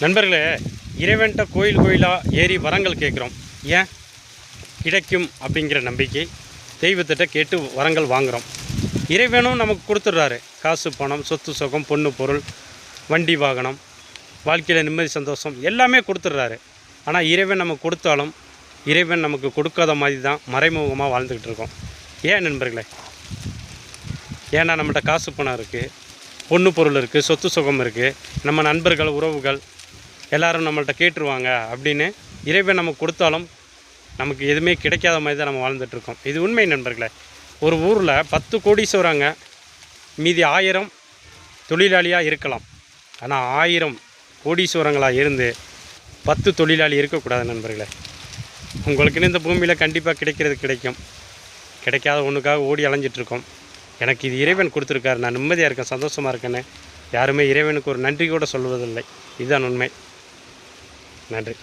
நண்பர்களே, இறைவன்கிட்ட கோயில் கோயிலாக ஏறி வரங்கள் கேட்குறோம். ஏன் கிடைக்கும் அப்படிங்கிற நம்பிக்கை, தெய்வத்திட்ட கேட்டு வரங்கள் வாங்குகிறோம். இறைவனும் நமக்கு கொடுத்துட்றாரு. காசு, பணம், சொத்து, சுகம், பொண்ணு, பொருள், வண்டி, வாகனம், வாழ்க்கையில் நிம்மதி, சந்தோஷம் எல்லாமே கொடுத்துட்றாரு. ஆனால் இறைவன் நமக்கு கொடுத்தாலும் இறைவன் நமக்கு கொடுக்காத மாதிரி தான் மறைமுகமாக வாழ்ந்துக்கிட்டு இருக்கோம். ஏன் நண்பர்களே? ஏன்னா நம்மகிட்ட காசு, பணம் இருக்குது, பொண்ணு, பொருள் இருக்குது, சொத்து, சுகம் இருக்குது, நம்ம நண்பர்கள், உறவுகள் எல்லோரும் நம்மள்கிட்ட கேட்டுருவாங்க அப்படின்னு இறைவன் நமக்கு கொடுத்தாலும் நமக்கு எதுவுமே கிடைக்காத மாதிரி தான் நம்ம வாழ்ந்துட்டுருக்கோம். இது உண்மை நண்பர்களே. ஒரு ஊரில் 10 கோடீஸ்வரங்க, மீதி 1000 தொழிலாளியாக இருக்கலாம். ஆனால் 1000 கோடீஸ்வரங்களாக இருந்து 10 தொழிலாளி இருக்கக்கூடாது நண்பர்களே. உங்களுக்குன்னு இந்த பூமியில் கண்டிப்பாக கிடைக்கிறது கிடைக்கும். கிடைக்காத ஒன்றுக்காக ஓடி அலைஞ்சிட்ருக்கோம். எனக்கு இது இறைவன் கொடுத்துருக்காரு, நான் நிம்மதியாக இருக்கேன், சந்தோஷமாக இருக்கேன்னு யாருமே இறைவனுக்கு ஒரு நன்றி கூட சொல்வதில்லை. இதுதான் உண்மை. நன்றி.